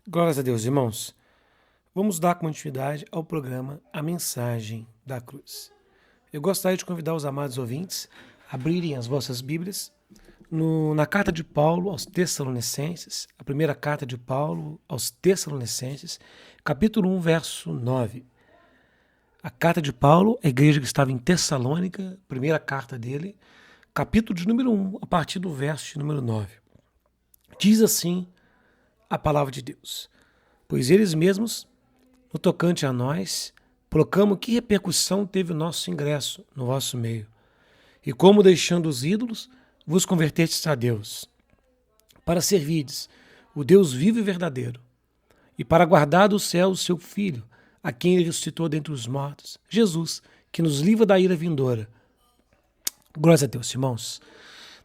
Glórias a Deus, irmãos. Vamos dar continuidade ao programa A Mensagem da Cruz. Eu gostaria de convidar os amados ouvintes a abrirem as vossas Bíblias na carta de Paulo aos Tessalonicenses, a primeira carta de Paulo aos Tessalonicenses, capítulo 1, verso 9. A carta de Paulo, a igreja que estava em Tessalônica, primeira carta dele, capítulo de número 1, a partir do verso de número 9. Diz assim a palavra de Deus: pois eles mesmos, no tocante a nós, proclamam que repercussão teve o nosso ingresso no vosso meio, e como, deixando os ídolos, vos convertestes a Deus, para servirdes o Deus vivo e verdadeiro, e para guardar do céu o seu Filho, a quem ele ressuscitou dentre os mortos, Jesus, que nos livra da ira vindoura. Glórias a Deus, irmãos.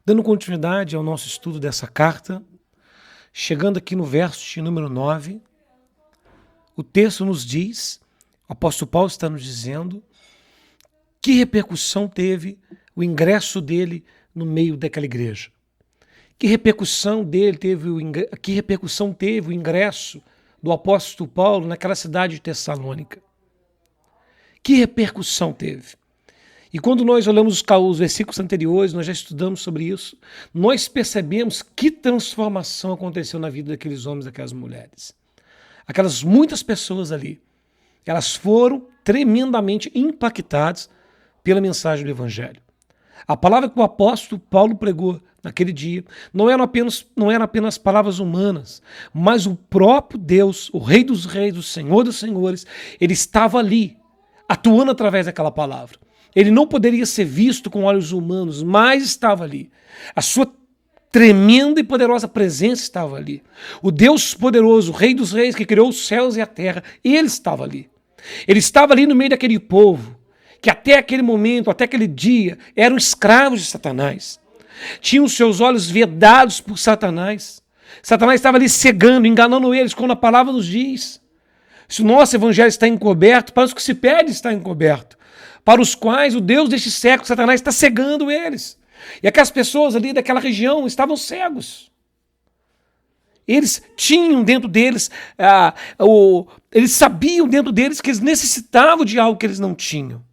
Dando continuidade ao nosso estudo dessa carta, chegando aqui no verso de número 9, o texto nos diz, o apóstolo Paulo está nos dizendo, que repercussão teve o ingresso dele no meio daquela igreja. Que repercussão teve o ingresso do apóstolo Paulo naquela cidade de Tessalônica. Que repercussão teve? E quando nós olhamos os versículos anteriores, nós já estudamos sobre isso, nós percebemos que transformação aconteceu na vida daqueles homens e daquelas mulheres. Aquelas muitas pessoas ali, elas foram tremendamente impactadas pela mensagem do Evangelho. A palavra que o apóstolo Paulo pregou naquele dia não eram apenas palavras humanas, mas o próprio Deus, o Rei dos Reis, o Senhor dos Senhores, ele estava ali, atuando através daquela palavra. Ele não poderia ser visto com olhos humanos, mas estava ali. A sua tremenda e poderosa presença estava ali. O Deus poderoso, o Rei dos Reis, que criou os céus e a terra, ele estava ali. Ele estava ali no meio daquele povo, que até aquele momento, até aquele dia, eram escravos de Satanás. Tinham os seus olhos vedados por Satanás. Satanás estava ali cegando, enganando eles, como a palavra nos diz. Se o nosso evangelho está encoberto, para os que se pede está encoberto. Para os quais o Deus deste século, Satanás, está cegando eles. E aquelas pessoas ali daquela região estavam cegos. Eles tinham dentro deles, eles sabiam dentro deles que eles necessitavam de algo que eles não tinham.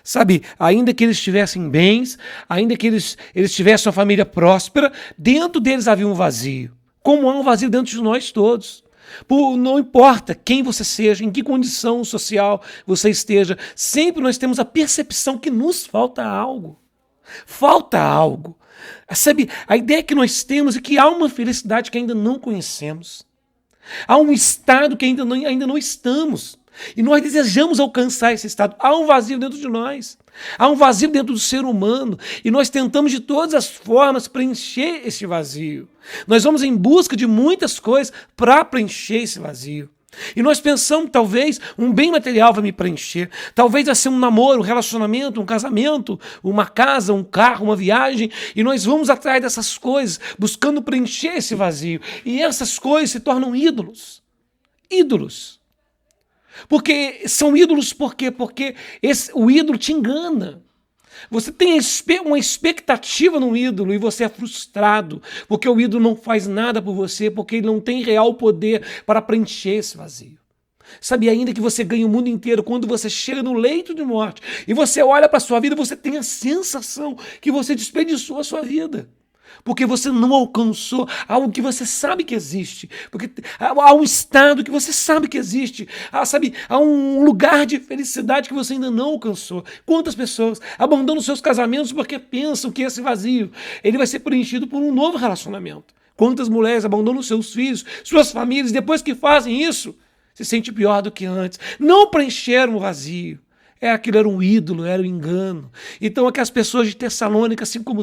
Sabe, ainda que eles tivessem bens, ainda que eles tivessem uma família próspera, dentro deles havia um vazio. Como há um vazio dentro de nós todos. Não importa quem você seja, em que condição social você esteja, sempre nós temos a percepção que nos falta algo. Falta algo. Sabe, a ideia que nós temos é que há uma felicidade que ainda não conhecemos. Há um estado que ainda não estamos. E nós desejamos alcançar esse estado. Há um vazio dentro de nós. Há um vazio dentro do ser humano. E nós tentamos de todas as formas preencher esse vazio. Nós vamos em busca de muitas coisas para preencher esse vazio. E nós pensamos, talvez, um bem material vai me preencher. Talvez vai ser um namoro, um relacionamento, um casamento, uma casa, um carro, uma viagem. E nós vamos atrás dessas coisas, buscando preencher esse vazio. E essas coisas se tornam ídolos. Ídolos. Porque são ídolos por quê? Porque o ídolo te engana. Você tem uma expectativa no ídolo e você é frustrado, porque o ídolo não faz nada por você, porque ele não tem real poder para preencher esse vazio. Sabe, ainda que você ganhe o mundo inteiro, quando você chega no leito de morte e você olha para a sua vida, você tem a sensação que você desperdiçou a sua vida. Porque você não alcançou algo que você sabe que existe. Porque há um estado que você sabe que existe. Há um lugar de felicidade que você ainda não alcançou. Quantas pessoas abandonam seus casamentos porque pensam que esse vazio ele vai ser preenchido por um novo relacionamento? Quantas mulheres abandonam seus filhos, suas famílias, depois que fazem isso, se sentem pior do que antes. Não preencheram o vazio. Aquilo era um ídolo, era um engano. Então, aquelas pessoas de Tessalônica, assim como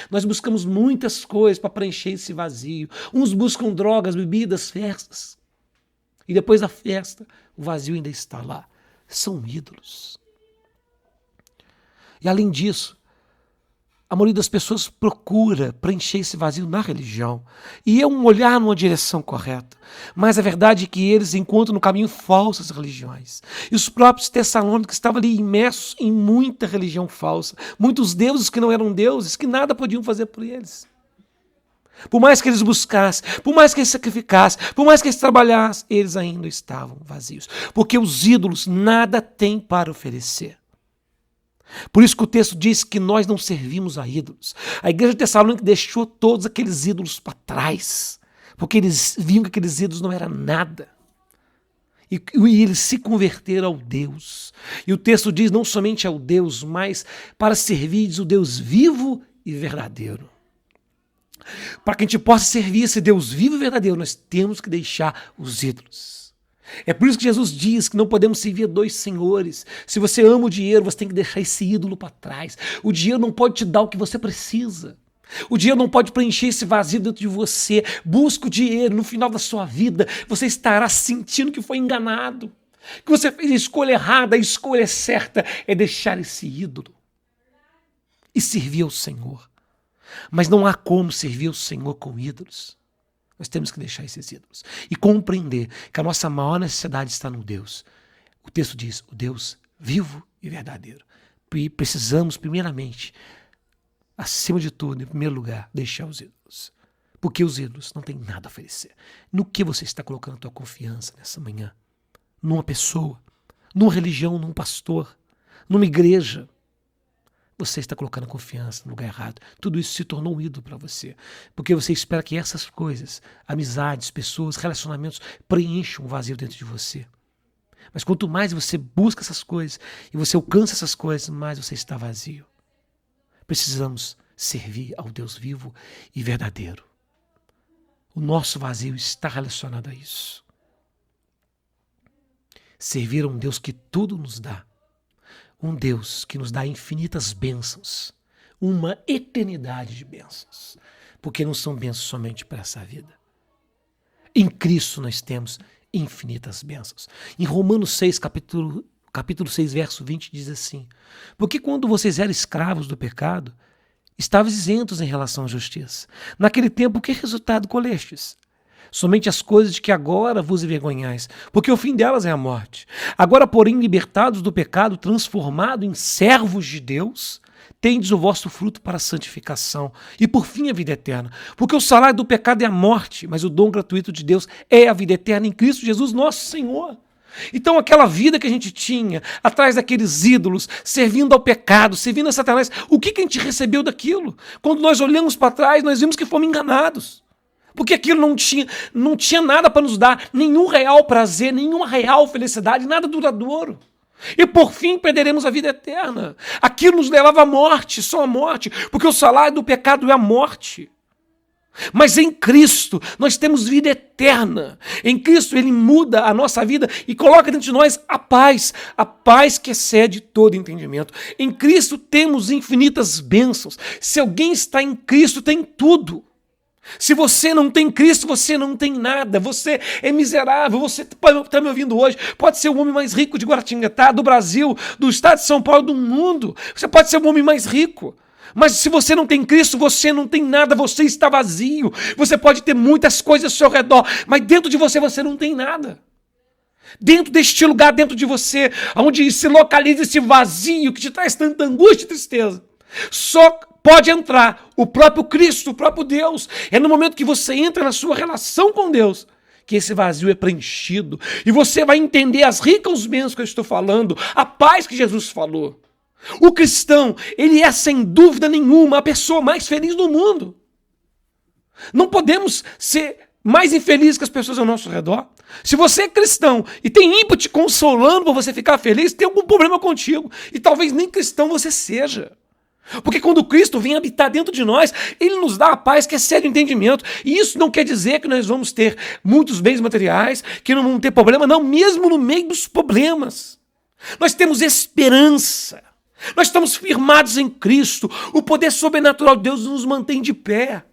nós buscamos muitas coisas para preencher esse vazio. Uns buscam drogas, bebidas, festas. E depois da festa, o vazio ainda está lá. São ídolos. E além disso, a maioria das pessoas procura preencher esse vazio na religião. E é um olhar numa direção correta. Mas a verdade é que eles encontram no caminho falsas religiões. E os próprios tessalônicos estavam ali imersos em muita religião falsa. Muitos deuses que não eram deuses, que nada podiam fazer por eles. Por mais que eles buscassem, por mais que eles sacrificassem, por mais que eles trabalhassem, eles ainda estavam vazios. Porque os ídolos nada têm para oferecer. Por isso que o texto diz que nós não servimos a ídolos. A igreja de Tessalônica deixou todos aqueles ídolos para trás, porque eles viam que aqueles ídolos não eram nada. E eles se converteram ao Deus. E o texto diz não somente ao Deus, mas para servir o Deus vivo e verdadeiro. Para que a gente possa servir esse Deus vivo e verdadeiro, nós temos que deixar os ídolos. É por isso que Jesus diz que não podemos servir a dois senhores. Se você ama o dinheiro, você tem que deixar esse ídolo para trás. O dinheiro não pode te dar o que você precisa. O dinheiro não pode preencher esse vazio dentro de você. Busca o dinheiro, no final da sua vida, você estará sentindo que foi enganado, que você fez a escolha errada. A escolha certa é deixar esse ídolo e servir ao Senhor. Mas não há como servir ao Senhor com ídolos. Nós temos que deixar esses ídolos e compreender que a nossa maior necessidade está no Deus. O texto diz, o Deus vivo e verdadeiro. E precisamos, primeiramente, acima de tudo, em primeiro lugar, deixar os ídolos. Porque os ídolos não têm nada a oferecer. No que você está colocando a tua confiança nessa manhã? Numa pessoa, numa religião, num pastor, numa igreja? Você está colocando a confiança no lugar errado. Tudo isso se tornou um ídolo para você. Porque você espera que essas coisas, amizades, pessoas, relacionamentos, preencham um vazio dentro de você. Mas quanto mais você busca essas coisas e você alcança essas coisas, mais você está vazio. Precisamos servir ao Deus vivo e verdadeiro. O nosso vazio está relacionado a isso. Servir a um Deus que tudo nos dá. Um Deus que nos dá infinitas bênçãos, uma eternidade de bênçãos, porque não são bênçãos somente para essa vida. Em Cristo nós temos infinitas bênçãos. Em Romanos 6, capítulo 6, verso 20, diz assim, porque quando vocês eram escravos do pecado, estavam isentos em relação à justiça. Naquele tempo, que resultado colhestes? Somente as coisas de que agora vos envergonhais, porque o fim delas é a morte. Agora, porém, libertados do pecado, transformado em servos de Deus, tendes o vosso fruto para a santificação e, por fim, a vida eterna. Porque o salário do pecado é a morte, mas o dom gratuito de Deus é a vida eterna em Cristo Jesus, nosso Senhor. Então aquela vida que a gente tinha, atrás daqueles ídolos, servindo ao pecado, servindo a Satanás, o que a gente recebeu daquilo? Quando nós olhamos para trás, nós vimos que fomos enganados. Porque aquilo não tinha nada para nos dar, nenhum real prazer, nenhuma real felicidade, nada duradouro. E por fim perderemos a vida eterna. Aquilo nos levava à morte, só à morte, porque o salário do pecado é a morte. Mas em Cristo nós temos vida eterna. Em Cristo Ele muda a nossa vida e coloca dentro de nós a paz que excede todo entendimento. Em Cristo temos infinitas bênçãos. Se alguém está em Cristo, tem tudo. Se você não tem Cristo, você não tem nada, você é miserável, você está me ouvindo hoje, pode ser o homem mais rico de Guaratinguetá, do Brasil, do estado de São Paulo, do mundo, você pode ser o homem mais rico, mas se você não tem Cristo, você não tem nada, você está vazio, você pode ter muitas coisas ao seu redor, mas dentro de você, você não tem nada. Dentro deste lugar, dentro de você, onde se localiza esse vazio que te traz tanta angústia e tristeza, só pode entrar o próprio Cristo, o próprio Deus. É no momento que você entra na sua relação com Deus que esse vazio é preenchido. E você vai entender as ricas bênçãos que eu estou falando, a paz que Jesus falou. O cristão, ele é sem dúvida nenhuma a pessoa mais feliz do mundo. Não podemos ser mais infelizes que as pessoas ao nosso redor. Se você é cristão e tem ímpeto te consolando para você ficar feliz, tem algum problema contigo. E talvez nem cristão você seja. Porque quando Cristo vem habitar dentro de nós, Ele nos dá a paz que excede o entendimento. E isso não quer dizer que nós vamos ter muitos bens materiais, que não vamos ter problema, não, mesmo no meio dos problemas. Nós temos esperança. Nós estamos firmados em Cristo. O poder sobrenatural de Deus nos mantém de pé.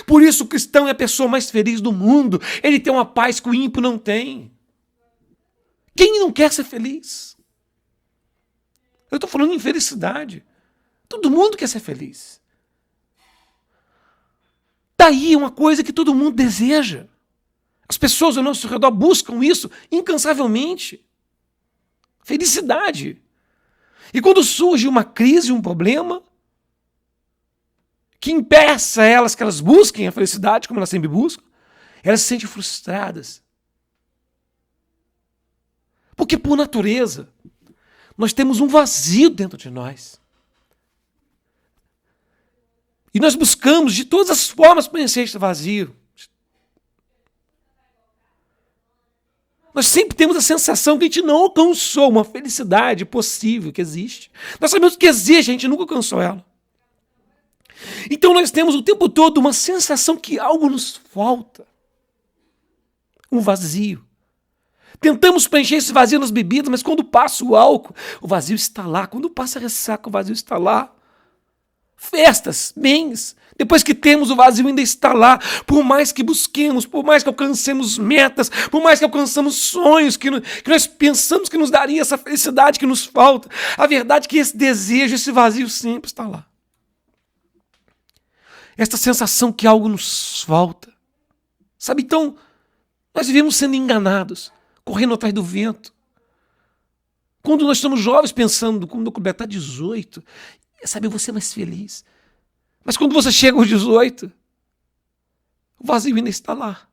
Por isso o cristão é a pessoa mais feliz do mundo. Ele tem uma paz que o ímpio não tem. Quem não quer ser feliz? Eu estou falando em felicidade. Todo mundo quer ser feliz. Daí uma coisa que todo mundo deseja. As pessoas ao nosso redor buscam isso incansavelmente. Felicidade. E quando surge uma crise, um problema, que impeça elas que elas busquem a felicidade como elas sempre buscam, elas se sentem frustradas. Porque por natureza, nós temos um vazio dentro de nós. E nós buscamos de todas as formas preencher esse vazio. Nós sempre temos a sensação que a gente não alcançou uma felicidade possível que existe. Nós sabemos que existe, a gente nunca alcançou ela. Então nós temos o tempo todo uma sensação que algo nos falta. Um vazio. Tentamos preencher esse vazio nas bebidas, mas quando passa o álcool, o vazio está lá. Quando passa a ressaca, o vazio está lá. Festas, bens, depois que temos, o vazio ainda está lá. Por mais que busquemos, por mais que alcancemos metas, por mais que alcançamos sonhos que nós pensamos que nos daria essa felicidade que nos falta, a verdade é que esse desejo, esse vazio sempre está lá. Esta sensação que algo nos falta. Sabe, então, nós vivemos sendo enganados, correndo atrás do vento. Quando nós somos jovens pensando, quando eu completar 18, sabe, eu vou ser mais feliz. Mas quando você chega aos 18, o vazio ainda está lá.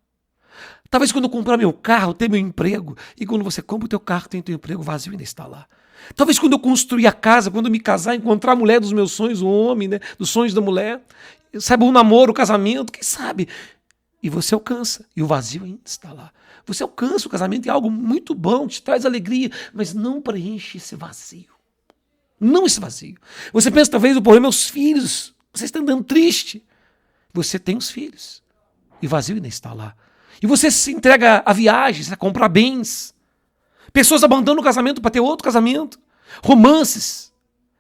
Talvez quando eu comprar meu carro, ter meu emprego, e quando você compra o teu carro, tem teu emprego, o vazio ainda está lá. Talvez quando eu construir a casa, quando eu me casar, encontrar a mulher dos meus sonhos, o homem, né, dos sonhos da mulher, sabe, o namoro, o casamento, quem sabe? E você alcança, e o vazio ainda está lá. Você alcança o casamento, é algo muito bom, te traz alegria, mas não preenche esse vazio. Não esse vazio. Você pensa, talvez, o problema é os filhos. Você está andando triste. Você tem os filhos. E o vazio ainda está lá. E você se entrega a viagens, a comprar bens. Pessoas abandonam o casamento para ter outro casamento. Romances.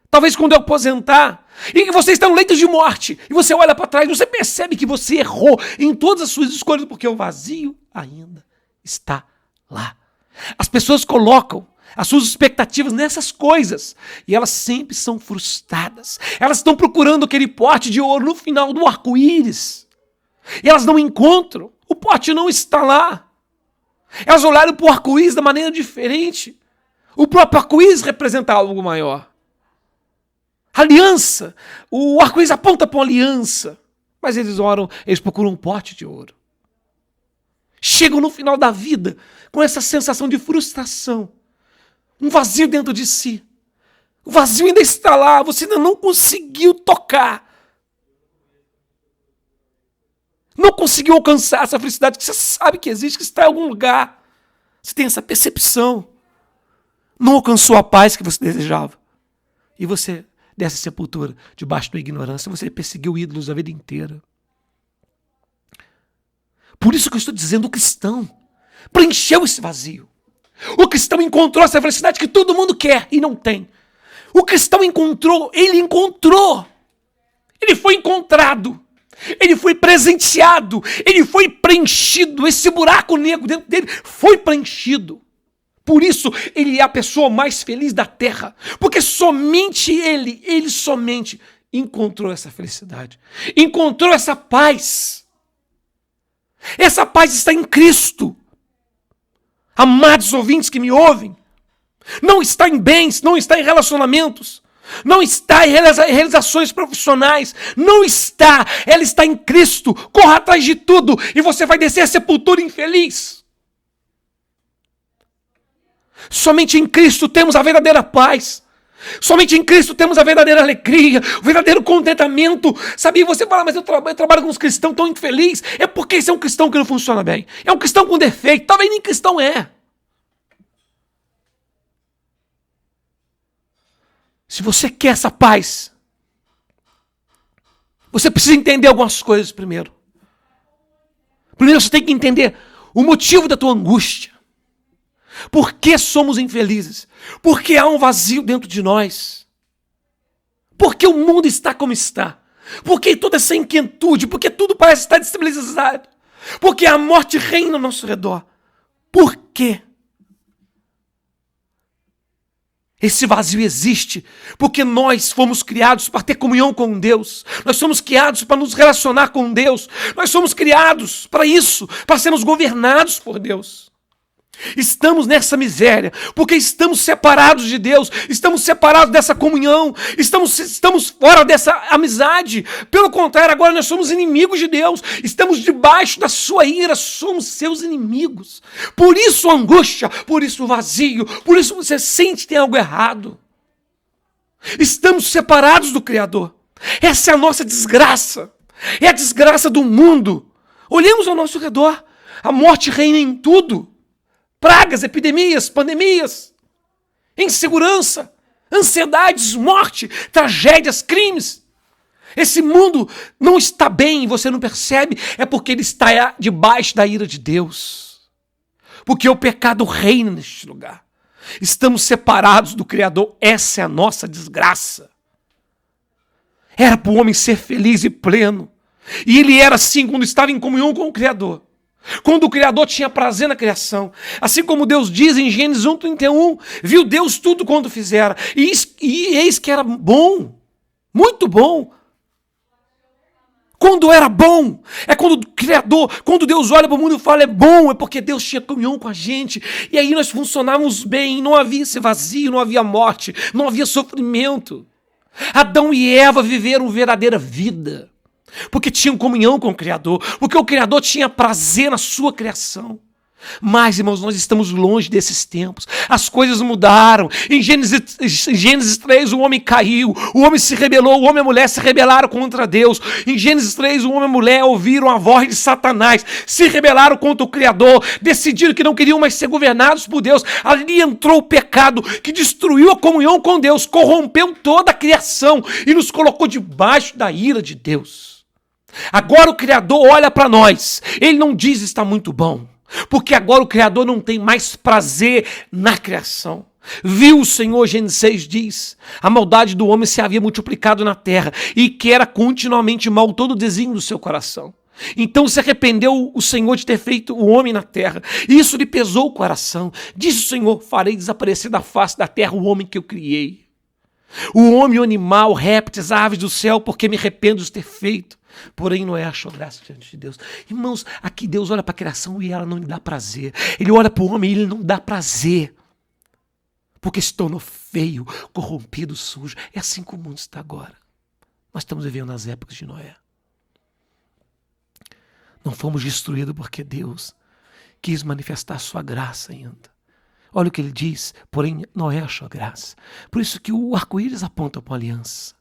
Talvez quando eu aposentar, e que você está no leito de morte, e você olha para trás, você percebe que você errou em todas as suas escolhas, porque o vazio ainda está lá. As pessoas colocam as suas expectativas nessas coisas, e elas sempre são frustradas. Elas estão procurando aquele pote de ouro no final do arco-íris, e elas não encontram. O pote não está lá. Elas olharam para o arco-íris da maneira diferente. O próprio arco-íris representa algo maior. Aliança. O arco-íris aponta para uma aliança, mas eles procuram um pote de ouro. Chegam no final da vida com essa sensação de frustração. Um vazio dentro de si. O vazio ainda está lá, você ainda não conseguiu tocar. Não conseguiu alcançar essa felicidade que você sabe que existe, que está em algum lugar. Você tem essa percepção. Não alcançou a paz que você desejava. E você, dessa sepultura, debaixo da ignorância, você perseguiu ídolos a vida inteira. Por isso que eu estou dizendo, o cristão preencheu esse vazio. O cristão encontrou essa felicidade que todo mundo quer e não tem. O cristão encontrou, ele foi encontrado, ele foi presenteado, ele foi preenchido, esse buraco negro dentro dele foi preenchido. Por isso ele é a pessoa mais feliz da terra, porque somente ele somente encontrou essa felicidade, encontrou essa paz. Essa paz está em Cristo. Amados ouvintes que me ouvem, não está em bens, não está em relacionamentos, não está em realizações profissionais, não está, ela está em Cristo. Corra atrás de tudo e você vai descer a sepultura infeliz. Somente em Cristo temos a verdadeira paz. Somente em Cristo temos a verdadeira alegria, o verdadeiro contentamento. Sabe, você fala, mas eu trabalho com uns cristãos tão infelizes. É porque esse é um cristão que não funciona bem. É um cristão com defeito, talvez nem cristão é. Se você quer essa paz, você precisa entender algumas coisas primeiro. Primeiro você tem que entender o motivo da tua angústia. Por que somos infelizes? Porque há um vazio dentro de nós. Porque o mundo está como está. Porque toda essa inquietude, porque tudo parece estar destabilizado. Porque a morte reina ao nosso redor. Por quê? Esse vazio existe porque nós fomos criados para ter comunhão com Deus. Nós somos criados para nos relacionar com Deus. Nós somos criados para isso, para sermos governados por Deus. Estamos nessa miséria porque estamos separados de Deus, estamos separados dessa comunhão, estamos fora dessa amizade. Pelo contrário, agora nós somos inimigos de Deus, estamos debaixo da sua ira, somos seus inimigos. Por isso a angústia, por isso o vazio, por isso você sente que tem algo errado. Estamos separados do Criador. Essa é a nossa desgraça, é a desgraça do mundo. Olhemos ao nosso redor, a morte reina em tudo. Pragas, epidemias, pandemias, insegurança, ansiedades, morte, tragédias, crimes. Esse mundo não está bem e você não percebe, é porque ele está debaixo da ira de Deus. Porque o pecado reina neste lugar. Estamos separados do Criador, essa é a nossa desgraça. Era para o homem ser feliz e pleno. E ele era assim quando estava em comunhão com o Criador. Quando o Criador tinha prazer na criação. Assim como Deus diz em Gênesis 1:31, viu Deus tudo quanto fizera. E eis que era bom, muito bom. Quando era bom, é quando o Criador, quando Deus olha para o mundo e fala é bom, é porque Deus tinha comunhão com a gente. E aí nós funcionávamos bem, não havia esse vazio, não havia morte, não havia sofrimento. Adão e Eva viveram verdadeira vida. Porque tinham comunhão com o Criador, porque o Criador tinha prazer na sua criação. Mas, irmãos, nós estamos longe desses tempos. As coisas mudaram. Em Gênesis 3, o homem caiu, o homem se rebelou, o homem e a mulher se rebelaram contra Deus. Em Gênesis 3, o homem e a mulher ouviram a voz de Satanás, se rebelaram contra o Criador, decidiram que não queriam mais ser governados por Deus. Ali entrou o pecado que destruiu a comunhão com Deus, corrompeu toda a criação e nos colocou debaixo da ira de Deus. Agora o Criador olha para nós, ele não diz está muito bom, porque agora o Criador não tem mais prazer na criação. Viu o Senhor, Gênesis 6 diz, a maldade do homem se havia multiplicado na terra e que era continuamente mal todo o desígnio do seu coração. Então se arrependeu o Senhor de ter feito o homem na terra, e isso lhe pesou o coração. Disse o Senhor, farei desaparecer da face da terra o homem que eu criei. O homem, o animal, répteis, aves do céu, porque me arrependo de ter feito. Porém Noé achou graça diante de Deus. Irmãos, aqui Deus olha para a criação e ela não lhe dá prazer. Ele olha para o homem e ele não dá prazer. Porque se tornou feio, corrompido, sujo. É assim que o mundo está agora. Nós estamos vivendo nas épocas de Noé. Não fomos destruídos porque Deus quis manifestar a sua graça ainda. Olha o que ele diz, porém Noé achou graça. Por isso que o arco-íris aponta para a aliança.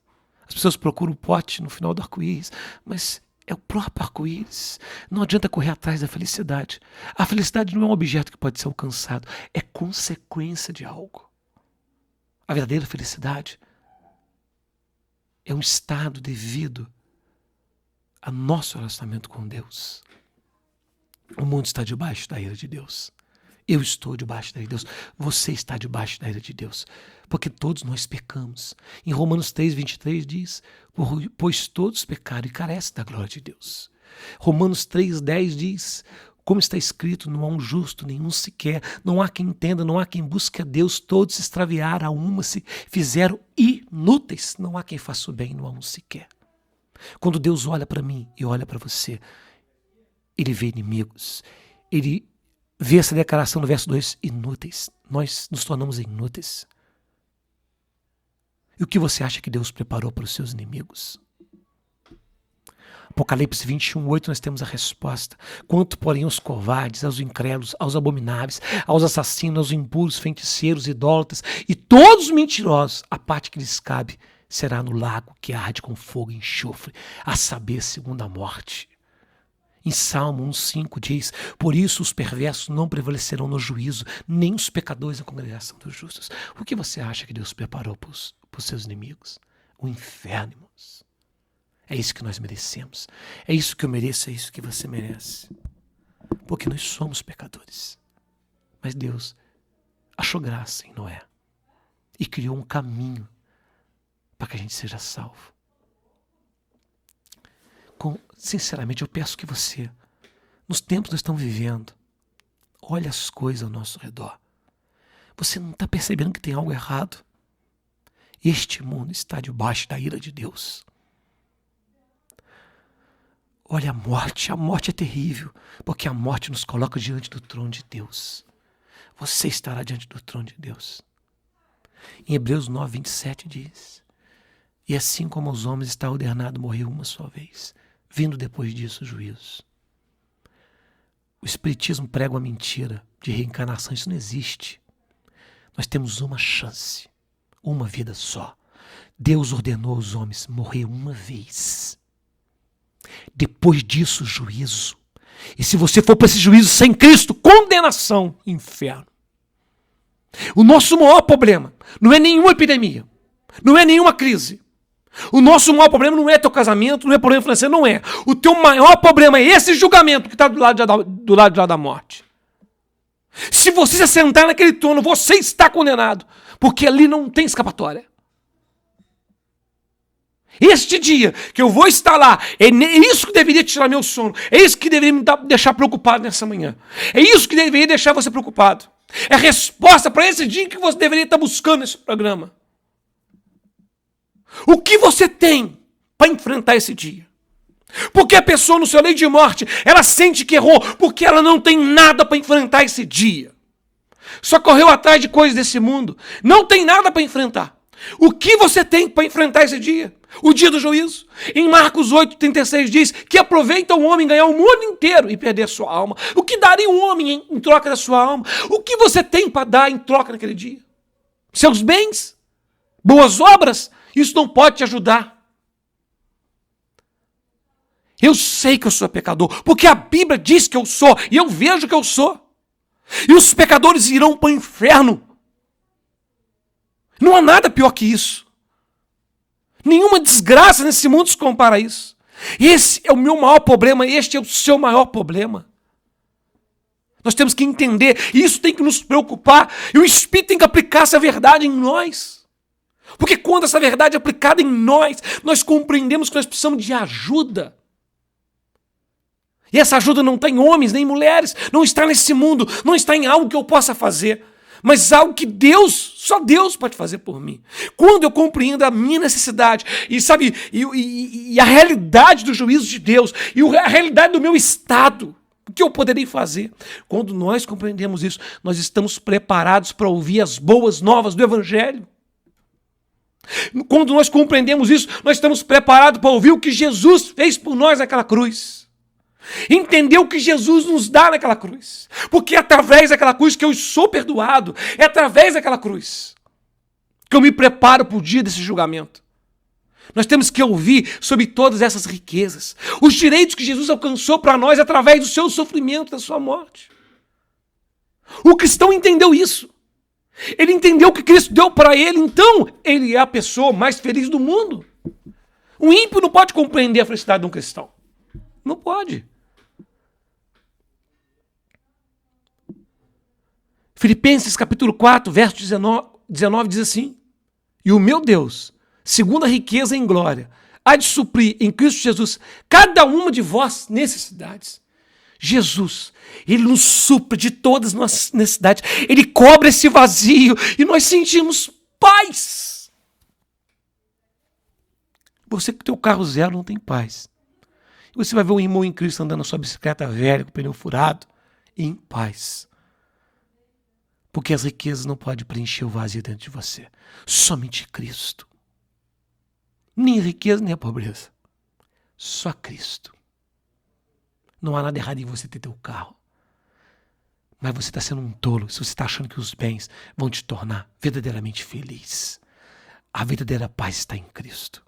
As pessoas procuram o pote no final do arco-íris, mas é o próprio arco-íris. Não adianta correr atrás da felicidade. A felicidade não é um objeto que pode ser alcançado, é consequência de algo. A verdadeira felicidade é um estado devido ao nosso relacionamento com Deus. O mundo está debaixo da ira de Deus. Eu estou debaixo da ira de Deus. Você está debaixo da ira de Deus. Porque todos nós pecamos. Em Romanos 3:23 diz, pois todos pecaram e carecem da glória de Deus. Romanos 3:10 diz, como está escrito, não há um justo, nenhum sequer, não há quem entenda, não há quem busque a Deus, todos se extraviaram, a uma se fizeram inúteis, não há quem faça o bem, não há um sequer. Quando Deus olha para mim e olha para você, Ele vê inimigos, Ele vê essa declaração no verso 2, inúteis. Nós nos tornamos inúteis. E o que você acha que Deus preparou para os seus inimigos? Apocalipse 21:8 nós temos a resposta. Quanto, porém, aos covardes, aos incrédulos, aos abomináveis, aos assassinos, aos impuros, feiticeiros, idólatras e todos os mentirosos, a parte que lhes cabe será no lago que arde com fogo e enxofre, a saber, segunda morte. Em Salmo 1:5 diz, por isso os perversos não prevalecerão no juízo, nem os pecadores na congregação dos justos. O que você acha que Deus preparou para os seus inimigos? O inferno, irmãos. É isso que nós merecemos. É isso que eu mereço, é isso que você merece. Porque nós somos pecadores. Mas Deus achou graça em Noé e criou um caminho para que a gente seja salvo. Sinceramente, eu peço que você, nos tempos que nós estamos vivendo, olhe as coisas ao nosso redor. Você não está percebendo que tem algo errado? Este mundo está debaixo da ira de Deus. Olha a morte é terrível, porque a morte nos coloca diante do trono de Deus. você estará diante do trono de Deus. Em Hebreus 9, 27 diz: e assim como aos homens está ordenado morrer uma só vez, vindo depois disso o juízo. O Espiritismo prega uma mentira de reencarnação, isso não existe. Nós temos uma chance, uma vida só. Deus ordenou aos homens morrer uma vez. Depois disso, juízo. E se você for para esse juízo sem Cristo, condenação, inferno. O nosso maior problema não é nenhuma epidemia, não é nenhuma crise. O nosso maior problema não é teu casamento, não é problema financeiro, não é. O teu maior problema é esse julgamento que está do lado de lá da morte. Se você se sentar naquele trono, você está condenado, porque ali não tem escapatória. Este dia que eu vou estar lá, é isso que deveria tirar meu sono, é isso que deveria me deixar preocupado nessa manhã, é isso que deveria deixar você preocupado. É a resposta para esse dia que você deveria estar buscando nesse programa. O que você tem para enfrentar esse dia? Porque a pessoa no seu leito de morte, ela sente que errou, porque ela não tem nada para enfrentar esse dia. Só correu atrás de coisas desse mundo, não tem nada para enfrentar. O que você tem para enfrentar esse dia? O dia do juízo. Em Marcos 8,36 diz que aproveita o homem ganhar o mundo inteiro e perder a sua alma. O que daria um homem em troca da sua alma? O que você tem para dar em troca naquele dia? Seus bens? Boas obras? Isso não pode te ajudar. Eu sei que eu sou pecador, porque a Bíblia diz que eu sou, e eu vejo que eu sou. E os pecadores irão para o inferno. Não há nada pior que isso. Nenhuma desgraça nesse mundo se compara a isso. Esse é o meu maior problema, este é o seu maior problema. Nós temos que entender, e isso tem que nos preocupar, e o Espírito tem que aplicar essa verdade em nós. Porque quando essa verdade é aplicada em nós, nós compreendemos que nós precisamos de ajuda. E essa ajuda não está em homens nem mulheres, não está nesse mundo, não está em algo que eu possa fazer, mas algo que só Deus pode fazer por mim. Quando eu compreendo a minha necessidade, e a realidade do juízo de Deus, e a realidade do meu estado, o que eu poderei fazer? Quando nós compreendemos isso, nós estamos preparados para ouvir as boas novas do Evangelho. Quando nós compreendemos isso, nós estamos preparados para ouvir o que Jesus fez por nós naquela cruz. Entender o que Jesus nos dá naquela cruz. Porque é através daquela cruz que eu sou perdoado. É através daquela cruz que eu me preparo para o dia desse julgamento. Nós temos que ouvir sobre todas essas riquezas. Os direitos que Jesus alcançou para nós através do seu sofrimento, da sua morte. O cristão entendeu isso. Ele entendeu o que Cristo deu para ele, então ele é a pessoa mais feliz do mundo. O ímpio não pode compreender a felicidade de um cristão. Não pode. Filipenses capítulo 4, verso 19 diz assim: e o meu Deus, segundo a riqueza em glória, há de suprir em Cristo Jesus cada uma de vossas necessidades. Jesus, Ele nos supre de todas as nossas necessidades. Ele cobre esse vazio e nós sentimos paz. Você que tem o carro zero não tem paz. Você vai ver um irmão em Cristo andando na sua bicicleta velha, com o pneu furado, em paz. Porque as riquezas não podem preencher o vazio dentro de você. Somente Cristo. Nem a riqueza, nem a pobreza. Só Cristo. Não há nada errado em você ter teu carro. Mas você está sendo um tolo se você está achando que os bens vão te tornar verdadeiramente feliz. A verdadeira paz está em Cristo.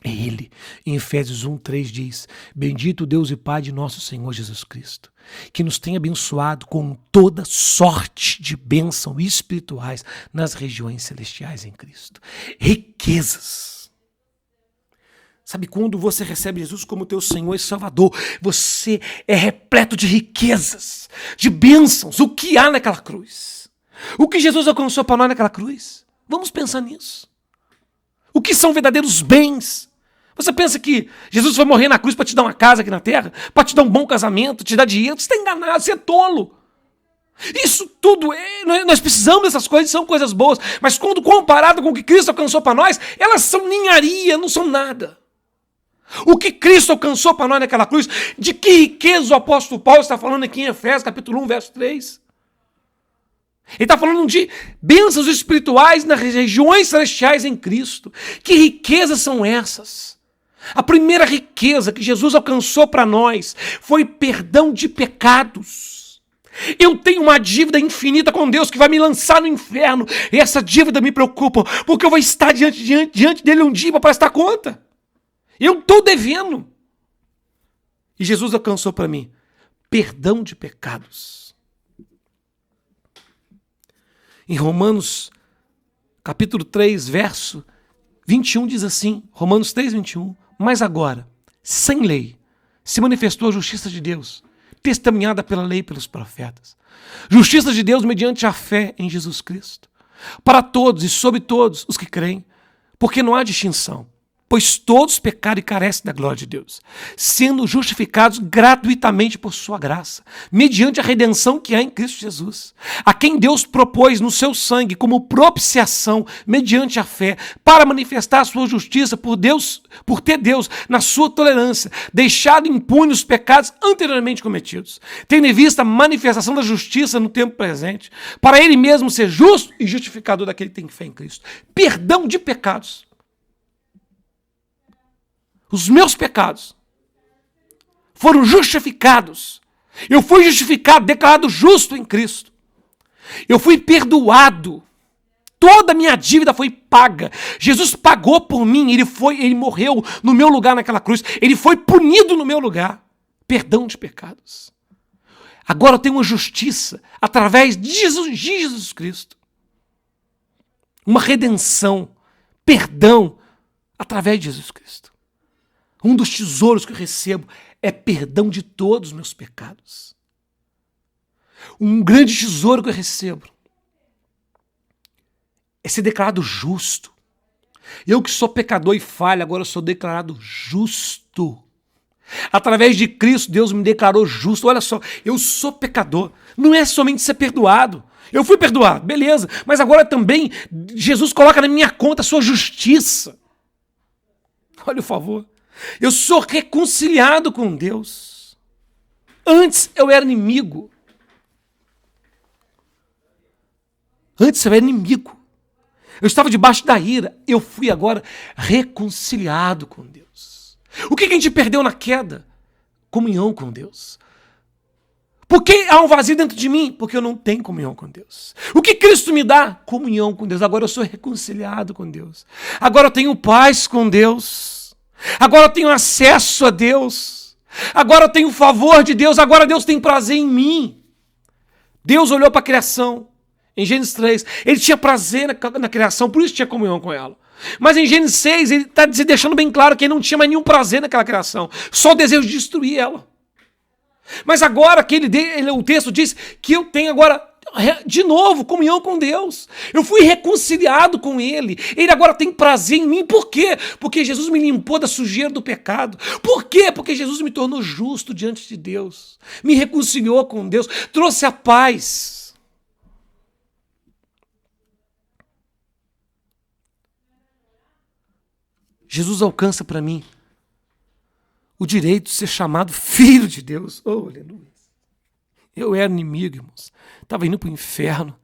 É Ele. Em Efésios 1:3 diz: bendito o Deus e Pai de nosso Senhor Jesus Cristo, que nos tem abençoado com toda sorte de bênçãos espirituais nas regiões celestiais em Cristo. Riquezas. Sabe, quando você recebe Jesus como teu Senhor e Salvador, você é repleto de riquezas, de bênçãos. O que há naquela cruz? O que Jesus alcançou para nós naquela cruz? Vamos pensar nisso. O que são verdadeiros bens? Você pensa que Jesus foi morrer na cruz para te dar uma casa aqui na terra? Para te dar um bom casamento, te dar dinheiro? Você está enganado, você é tolo. Isso tudo, nós precisamos dessas coisas, são coisas boas. Mas quando comparado com o que Cristo alcançou para nós, elas são ninharia, não são nada. O que Cristo alcançou para nós naquela cruz, de que riqueza o apóstolo Paulo está falando aqui em Efésios capítulo 1, verso 3? Ele está falando de bênçãos espirituais nas regiões celestiais em Cristo. Que riquezas são essas? A primeira riqueza que Jesus alcançou para nós foi perdão de pecados. Eu tenho uma dívida infinita com Deus que vai me lançar no inferno. E essa dívida me preocupa, porque eu vou estar diante dele um dia para prestar conta. Eu estou devendo. E Jesus alcançou para mim perdão de pecados. Em Romanos, capítulo 3, verso 21, diz assim, Romanos 3, 21, mas agora, sem lei, se manifestou a justiça de Deus, testemunhada pela lei e pelos profetas. Justiça de Deus mediante a fé em Jesus Cristo, para todos e sobre todos os que creem, porque não há distinção. Pois todos pecaram e carecem da glória de Deus, sendo justificados gratuitamente por sua graça, mediante a redenção que há em Cristo Jesus, a quem Deus propôs no seu sangue como propiciação, mediante a fé, para manifestar a sua justiça por ter Deus, na sua tolerância, deixado impunes os pecados anteriormente cometidos, tendo em vista a manifestação da justiça no tempo presente, para ele mesmo ser justo e justificador daquele que tem fé em Cristo. Perdão de pecados. Os meus pecados foram justificados. Eu fui justificado, declarado justo em Cristo. Eu fui perdoado. Toda a minha dívida foi paga. Jesus pagou por mim. Ele morreu no meu lugar naquela cruz. Ele foi punido no meu lugar. Perdão de pecados. Agora eu tenho uma justiça através de Jesus Cristo. Uma redenção, perdão através de Jesus Cristo. Um dos tesouros que eu recebo é perdão de todos os meus pecados. Um grande tesouro que eu recebo é ser declarado justo. Eu que sou pecador e falho, agora eu sou declarado justo. Através de Cristo, Deus me declarou justo. Olha só, eu sou pecador. Não é somente ser perdoado. Eu fui perdoado, beleza. Mas agora também Jesus coloca na minha conta a sua justiça. Olha o favor. Eu sou reconciliado com Deus. Antes eu era inimigo. Antes eu era inimigo. Eu estava debaixo da ira. Eu fui agora reconciliado com Deus. O que a gente perdeu na queda? Comunhão com Deus. Por que há um vazio dentro de mim? Porque eu não tenho comunhão com Deus. O que Cristo me dá? Comunhão com Deus. Agora eu sou reconciliado com Deus. Agora eu tenho paz com Deus. Agora eu tenho acesso a Deus. Agora eu tenho o favor de Deus. Agora Deus tem prazer em mim. Deus olhou para a criação. Em Gênesis 3, ele tinha prazer na criação, por isso tinha comunhão com ela. Mas em Gênesis 6, ele está deixando bem claro que ele não tinha mais nenhum prazer naquela criação. Só o desejo de destruir ela. Mas agora o texto diz que eu tenho agora, de novo, comunhão com Deus. Eu fui reconciliado com Ele. Ele agora tem prazer em mim. Por quê? Porque Jesus me limpou da sujeira do pecado. Por quê? Porque Jesus me tornou justo diante de Deus. Me reconciliou com Deus. Trouxe a paz. Jesus alcança para mim o direito de ser chamado filho de Deus. Oh, aleluia. Eu era inimigo, irmãos. Estava indo para o inferno.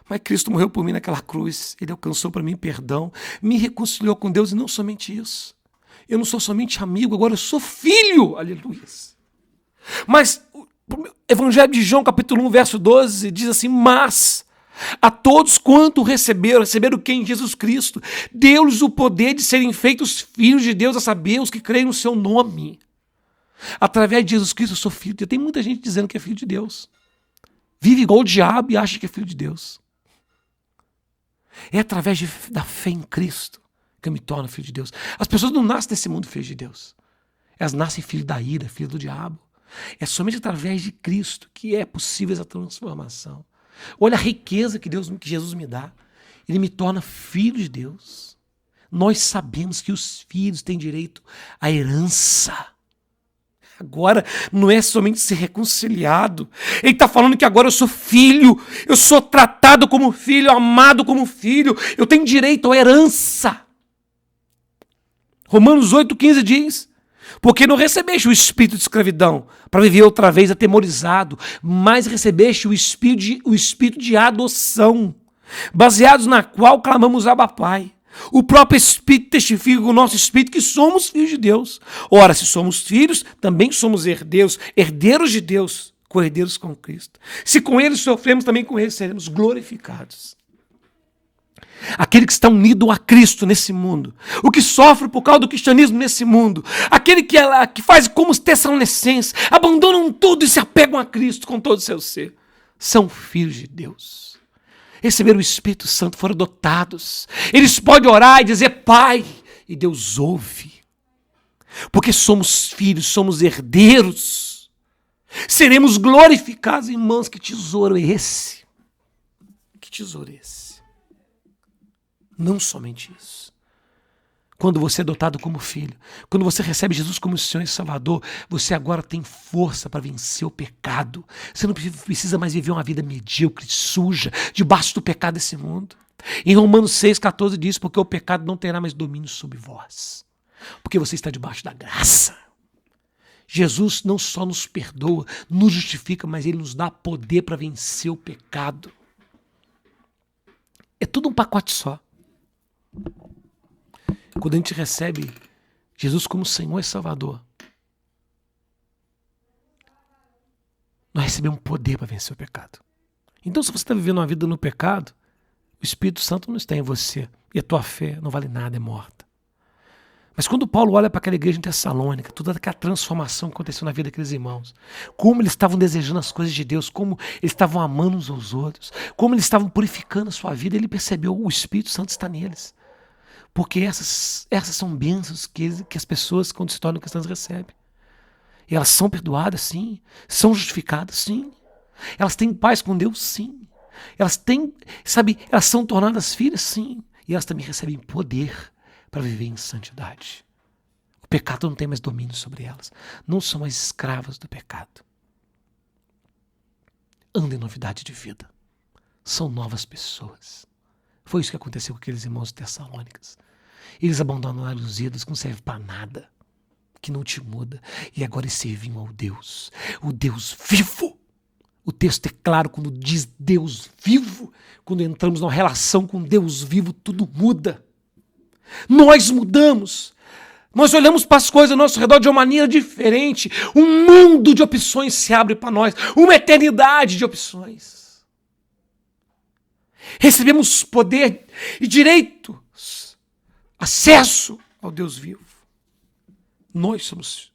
Mas Cristo morreu por mim naquela cruz. Ele alcançou para mim perdão. Me reconciliou com Deus e não somente isso. Eu não sou somente amigo, agora eu sou filho. Aleluia. Mas o Evangelho de João, capítulo 1, verso 12, diz assim, mas a todos quanto receberam o que em Jesus Cristo, deu-lhes o poder de serem feitos filhos de Deus, a saber, os que creem no seu nome. Através de Jesus Cristo eu sou filho de Deus. Tem muita gente dizendo que é filho de Deus. Vive igual o diabo e acha que é filho de Deus. É através da fé em Cristo que eu me torno filho de Deus. As pessoas não nascem nesse mundo filho de Deus. Elas nascem filho da ira, filho do diabo. É somente através de Cristo que é possível essa transformação. Olha a riqueza que Jesus me dá. Ele me torna filho de Deus. Nós sabemos que os filhos têm direito à herança. Agora não é somente ser reconciliado. Ele está falando que agora eu sou filho. Eu sou tratado como filho, amado como filho. Eu tenho direito à herança. Romanos 8,15 diz Porque não recebeste o espírito de escravidão para viver outra vez atemorizado, mas recebeste o espírito de adoção, baseados na qual clamamos Abba Pai. O próprio Espírito testifica com o nosso espírito que somos filhos de Deus. Ora, se somos filhos, também somos herdeiros, herdeiros de Deus, co-herdeiros com Cristo. Se com ele sofremos, também com ele seremos glorificados. Aquele que está unido a Cristo nesse mundo, o que sofre por causa do cristianismo nesse mundo, aquele que faz como os Tessalonicenses, abandonam tudo e se apegam a Cristo com todo o seu ser, são filhos de Deus. Receberam o Espírito Santo, foram adotados. Eles podem orar e dizer Pai, e Deus ouve. Porque somos filhos, somos herdeiros. Seremos glorificados, irmãos. Que tesouro é esse? Que tesouro é esse? Não somente isso. Quando você é adotado como filho, quando você recebe Jesus como Senhor e Salvador, você agora tem força para vencer o pecado. Você não precisa mais viver uma vida medíocre, suja, debaixo do pecado desse mundo. Em Romanos 6,14 diz, porque o pecado não terá mais domínio sobre vós. Porque você está debaixo da graça. Jesus não só nos perdoa, nos justifica, mas Ele nos dá poder para vencer o pecado. É tudo um pacote só. Quando a gente recebe Jesus como Senhor e Salvador, nós recebemos poder para vencer o pecado. Então, se você está vivendo uma vida no pecado, o Espírito Santo não está em você e a tua fé não vale nada, é morta. Mas quando Paulo olha para aquela igreja em Tessalônica, toda aquela transformação que aconteceu na vida daqueles irmãos, como eles estavam desejando as coisas de Deus, como eles estavam amando uns aos outros, como eles estavam purificando a sua vida, ele percebeu o Espírito Santo está neles. Porque essas são bênçãos que as pessoas, quando se tornam cristãs, recebem. E elas são perdoadas, sim. São justificadas, sim. Elas têm paz com Deus, sim. Elas são tornadas filhas, sim. E elas também recebem poder para viver em santidade. O pecado não tem mais domínio sobre elas. Não são mais escravas do pecado. Andam em novidade de vida. São novas pessoas. Foi isso que aconteceu com aqueles irmãos tessalônicos. Eles abandonaram os ídolos que não servem para nada, que não te muda. E agora eles serviam ao Deus, o Deus vivo. O texto é claro quando diz Deus vivo. Quando entramos numa relação com Deus vivo, tudo muda. Nós mudamos. Nós olhamos para as coisas ao nosso redor de uma maneira diferente. Um mundo de opções se abre para nós. Uma eternidade de opções. Recebemos poder e direitos, acesso ao Deus vivo. Nós somos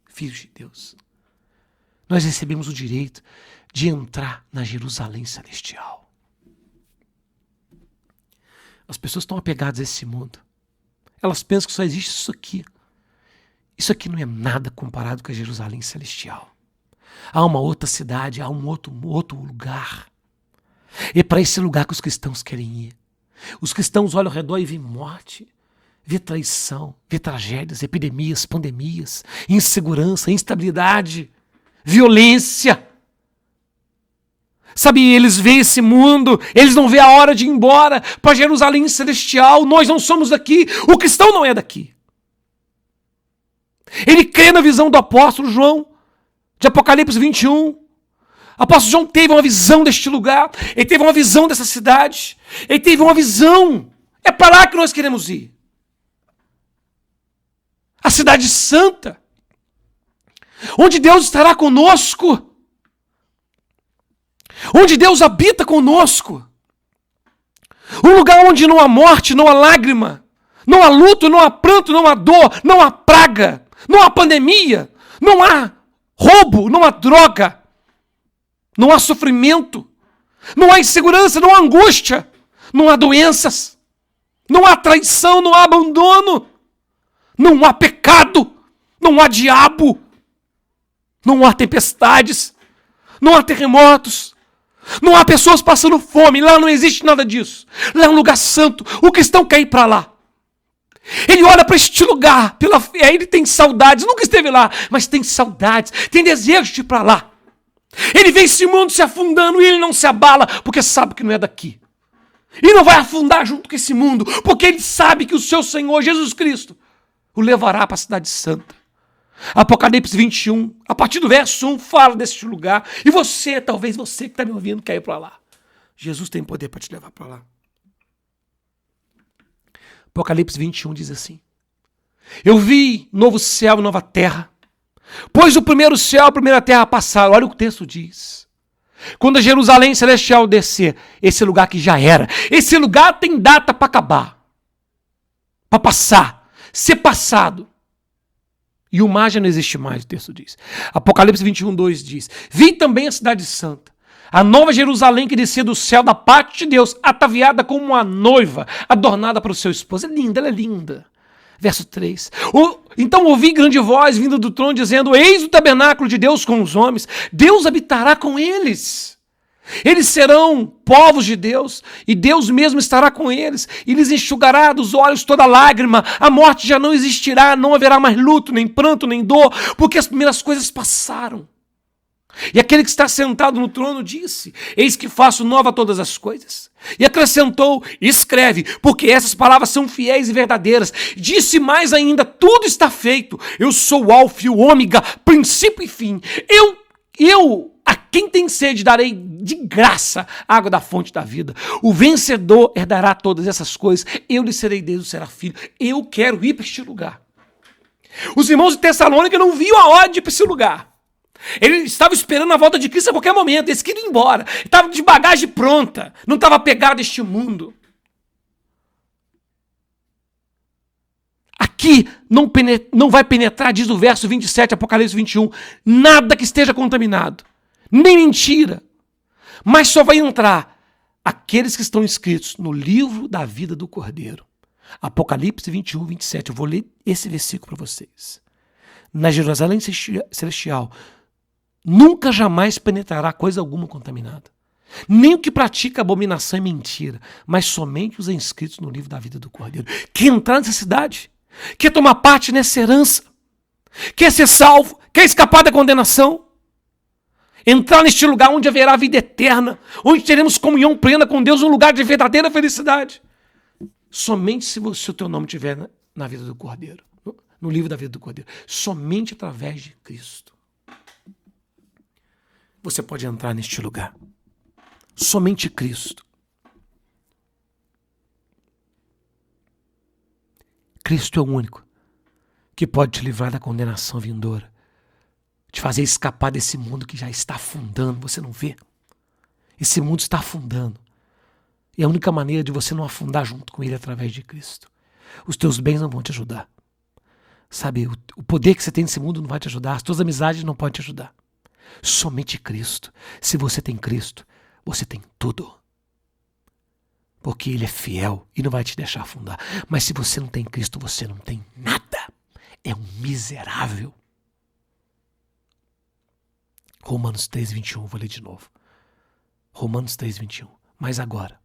filhos de Deus. Nós recebemos o direito de entrar na Jerusalém celestial. As pessoas estão apegadas a esse mundo. Elas pensam que só existe isso aqui. Isso aqui não é nada comparado com a Jerusalém celestial. Há uma outra cidade, há um outro lugar. É para esse lugar que os cristãos querem ir. Os cristãos olham ao redor e veem morte, vê traição, vê tragédias, epidemias, pandemias, insegurança, instabilidade, violência. Sabe, eles veem esse mundo, eles não veem a hora de ir embora para Jerusalém celestial. Nós não somos daqui, o cristão não é daqui. Ele crê na visão do apóstolo João, de Apocalipse 21. O apóstolo João teve uma visão deste lugar, ele teve uma visão dessa cidade, ele teve uma visão. É para lá que nós queremos ir. A cidade santa, onde Deus estará conosco, onde Deus habita conosco. Um lugar onde não há morte, não há lágrima, não há luto, não há pranto, não há dor, não há praga, não há pandemia, não há roubo, não há droga. Não há sofrimento, não há insegurança, não há angústia, não há doenças, não há traição, não há abandono, não há pecado, não há diabo, não há tempestades, não há terremotos, não há pessoas passando fome. Lá não existe nada disso. Lá é um lugar santo. O cristão quer ir para lá. Ele olha para este lugar pela fé, ele tem saudades, nunca esteve lá, mas tem saudades, tem desejo de ir para lá. Ele vê esse mundo se afundando e ele não se abala, porque sabe que não é daqui. E não vai afundar junto com esse mundo, porque ele sabe que o seu Senhor Jesus Cristo o levará para a cidade santa, Apocalipse 21, a partir do verso 1, fala desse lugar. E você, talvez você que está me ouvindo, quer ir para lá. Jesus tem poder para te levar para lá. Apocalipse 21 diz assim: eu vi novo céu e nova terra, pois o primeiro céu e a primeira terra passaram. Olha o que o texto diz. Quando a Jerusalém celestial descer, esse lugar que já era, esse lugar tem data para acabar, para passar, ser passado. E o mar já não existe mais, o texto diz. Apocalipse 21, 2 diz: vi também a cidade santa, a nova Jerusalém que descia do céu da parte de Deus, ataviada como uma noiva, adornada para o seu esposo. É linda, ela é linda. Verso 3. Então ouvi grande voz vindo do trono dizendo: eis o tabernáculo de Deus com os homens, Deus habitará com eles. Eles serão povos de Deus, e Deus mesmo estará com eles, e lhes enxugará dos olhos toda lágrima. A morte já não existirá, não haverá mais luto, nem pranto, nem dor, porque as primeiras coisas passaram. E aquele que está sentado no trono disse: eis que faço nova todas as coisas. E acrescentou: escreve, porque essas palavras são fiéis e verdadeiras. Disse mais ainda: tudo está feito. Eu sou o Alfa e o Ômega, princípio e fim. A quem tem sede darei de graça a água da fonte da vida. O vencedor herdará todas essas coisas. Eu lhe serei Deus, será filho. Eu quero ir para este lugar. Os irmãos de Tessalônica não viam a hora de ir para esse lugar. Eles estavam esperando a volta de Cristo a qualquer momento. Eles queriam ir embora. Estavam de bagagem pronta. Não estava apegado a este mundo. Aqui não vai penetrar, diz o verso 27, Apocalipse 21, nada que esteja contaminado, nem mentira, mas só vai entrar aqueles que estão inscritos no livro da vida do Cordeiro. Apocalipse 21, 27, eu vou ler esse versículo para vocês. Na Jerusalém celestial, nunca jamais penetrará coisa alguma contaminada, nem o que pratica abominação e mentira, mas somente os inscritos no livro da vida do Cordeiro. Quer entrar nessa cidade? Quer tomar parte nessa herança? Quer ser salvo? Quer escapar da condenação? Entrar neste lugar onde haverá vida eterna, onde teremos comunhão plena com Deus, um lugar de verdadeira felicidade. Somente se o teu nome estiver na vida do Cordeiro, no livro da vida do Cordeiro. Somente através de Cristo você pode entrar neste lugar. Somente Cristo. Cristo é o único que pode te livrar da condenação vindoura, te fazer escapar desse mundo que já está afundando, você não vê? Esse mundo está afundando. E a única maneira de você não afundar junto com ele é através de Cristo. Os teus bens não vão te ajudar. Sabe, o poder que você tem nesse mundo não vai te ajudar, as tuas amizades não podem te ajudar. Somente Cristo. Se você tem Cristo, você tem tudo. Porque Ele é fiel e não vai te deixar afundar. Mas se você não tem Cristo, você não tem nada. É um miserável. Romanos 3:21, vou ler de novo. Romanos 3:21. Mas agora,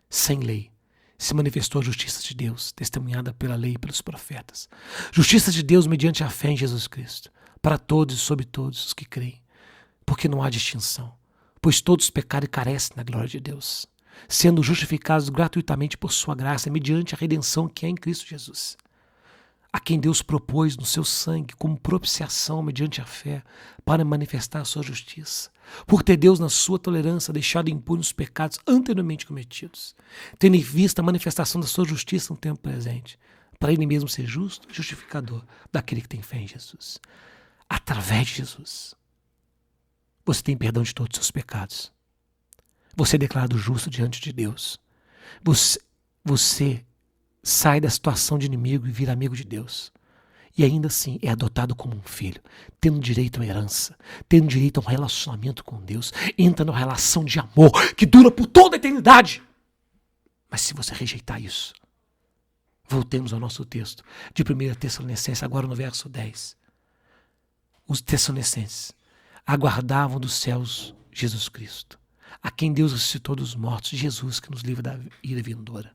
sem lei, se manifestou a justiça de Deus, testemunhada pela lei e pelos profetas. Justiça de Deus mediante a fé em Jesus Cristo, para todos e sobre todos os que creem. Porque não há distinção, pois todos pecaram e carecem da glória de Deus, sendo justificados gratuitamente por sua graça, mediante a redenção que é em Cristo Jesus, a quem Deus propôs no seu sangue como propiciação mediante a fé, para manifestar a sua justiça, por ter Deus na sua tolerância deixado impune os pecados anteriormente cometidos, tendo em vista a manifestação da sua justiça no tempo presente, para Ele mesmo ser justo e justificador daquele que tem fé em Jesus. Através de Jesus, você tem perdão de todos os seus pecados. Você é declarado justo diante de Deus. Você sai da situação de inimigo e vira amigo de Deus. E ainda assim é adotado como um filho, tendo direito à herança, tendo direito a um relacionamento com Deus. Entra numa relação de amor que dura por toda a eternidade. Mas se você rejeitar isso, voltemos ao nosso texto de 1 Tessalonicenses, agora no verso 10. Os Tessalonicenses aguardavam dos céus Jesus Cristo, a quem Deus ressuscitou dos mortos, Jesus que nos livra da ira vindoura.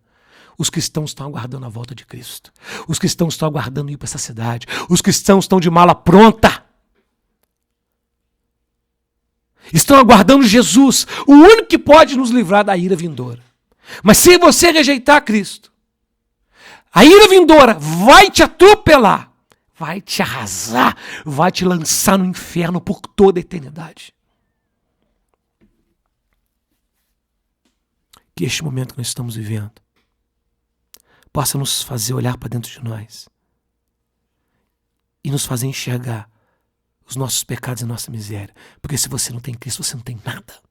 Os cristãos estão aguardando a volta de Cristo. Os cristãos estão aguardando ir para essa cidade. Os cristãos estão de mala pronta. Estão aguardando Jesus, o único que pode nos livrar da ira vindoura. Mas se você rejeitar Cristo, a ira vindoura vai te atropelar, vai te arrasar, vai te lançar no inferno por toda a eternidade. Que este momento que nós estamos vivendo possa nos fazer olhar para dentro de nós e nos fazer enxergar os nossos pecados e nossa miséria. Porque se você não tem Cristo, você não tem nada.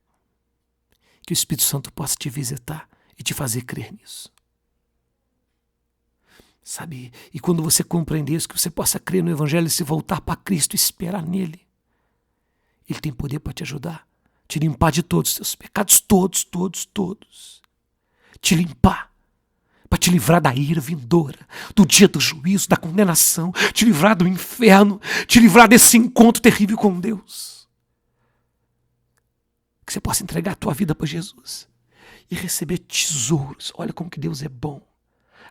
Que o Espírito Santo possa te visitar e te fazer crer nisso. Sabe? E quando você compreender isso, que você possa crer no Evangelho e se voltar para Cristo e esperar nele. Ele tem poder para te ajudar, te limpar de todos os seus pecados, todos. Te limpar, para te livrar da ira vindoura, do dia do juízo, da condenação, te livrar do inferno, te livrar desse encontro terrível com Deus. Que você possa entregar a tua vida para Jesus e receber tesouros. Olha como que Deus é bom.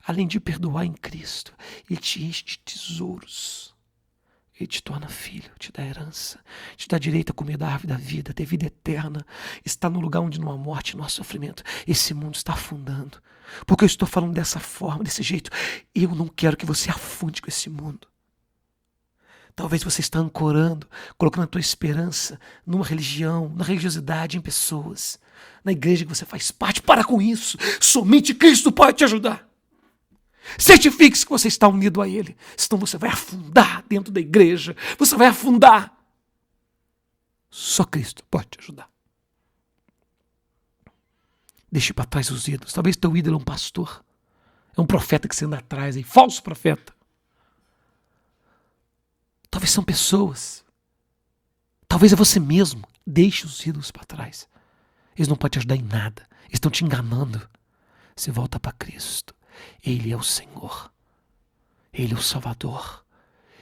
Além de perdoar em Cristo, Ele te enche de tesouros. Ele te torna filho, te dá herança, te dá direito a comer da árvore da vida, ter vida eterna. Está no lugar onde não há morte, não há sofrimento. Esse mundo está afundando. Porque eu estou falando dessa forma, desse jeito. Eu não quero que você afunde com esse mundo. Talvez você está ancorando, colocando a tua esperança numa religião, na religiosidade, em pessoas, na igreja que você faz parte. Para com isso. Somente Cristo pode te ajudar. Certifique-se que você está unido a Ele, senão você vai afundar dentro da igreja, você vai afundar. Só Cristo pode te ajudar. Deixe para trás os ídolos. Talvez teu ídolo é um pastor, é um profeta que você anda atrás, aí, falso profeta. Talvez são pessoas, talvez é você mesmo. Deixe os ídolos para trás. Eles não podem te ajudar em nada, eles estão te enganando. Você volta para Cristo. Ele é o Senhor, Ele é o Salvador,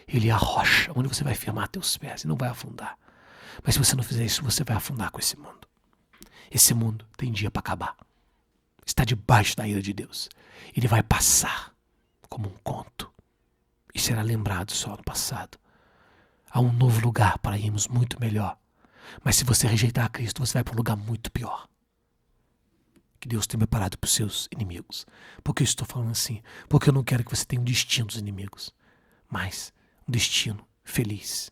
Ele é a rocha onde você vai firmar teus pés e não vai afundar. Mas se você não fizer isso, você vai afundar com esse mundo. Esse mundo tem dia para acabar. Está debaixo da ira de Deus. Ele vai passar como um conto e será lembrado só no passado. Há um novo lugar para irmos muito melhor. Mas se você rejeitar a Cristo, você vai para um lugar muito pior. Que Deus tem preparado para os seus inimigos. Por que eu estou falando assim? Porque eu não quero que você tenha um destino dos inimigos, mas um destino feliz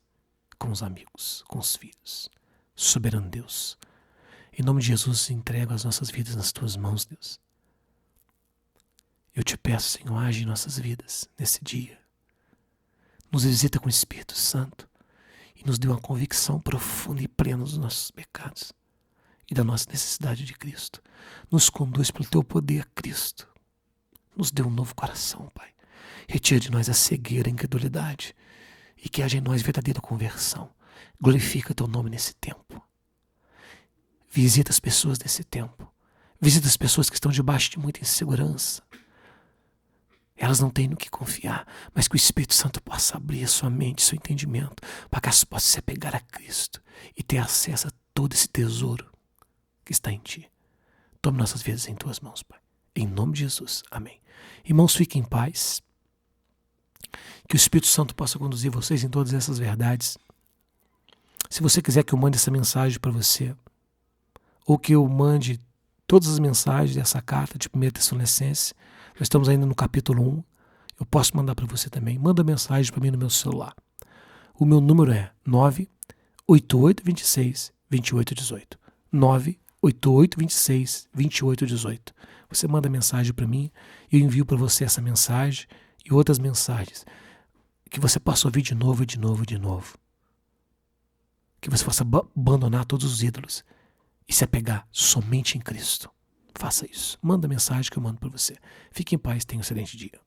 com os amigos, com os filhos. Soberano Deus, em nome de Jesus, entrego as nossas vidas nas tuas mãos, Deus. Eu te peço, Senhor, age em nossas vidas nesse dia. Nos visita com o Espírito Santo e nos dê uma convicção profunda e plena dos nossos pecados e da nossa necessidade de Cristo. Nos conduz pelo teu poder, Cristo. Nos dê um novo coração, Pai. Retira de nós a cegueira, a incredulidade e que haja em nós verdadeira conversão. Glorifica teu nome nesse tempo. Visita as pessoas nesse tempo. Visita as pessoas que estão debaixo de muita insegurança. Elas não têm no que confiar, mas que o Espírito Santo possa abrir a sua mente, seu entendimento, para que elas possam se apegar a Cristo e ter acesso a todo esse tesouro que está em ti. Tome nossas vidas em tuas mãos, Pai. Em nome de Jesus. Amém. Irmãos, fiquem em paz. Que o Espírito Santo possa conduzir vocês em todas essas verdades. Se você quiser que eu mande essa mensagem para você, ou que eu mande todas as mensagens dessa carta de 1 Tessalonicenses, nós estamos ainda no capítulo 1, eu posso mandar para você também. Manda mensagem para mim no meu celular. O meu número é 98826-2818. 98826-2818. Você manda mensagem para mim e eu envio para você essa mensagem e outras mensagens que você possa ouvir de novo e de novo e de novo. Que você possa abandonar todos os ídolos e se apegar somente em Cristo. Faça isso. Manda mensagem que eu mando para você. Fique em paz, tenha um excelente dia.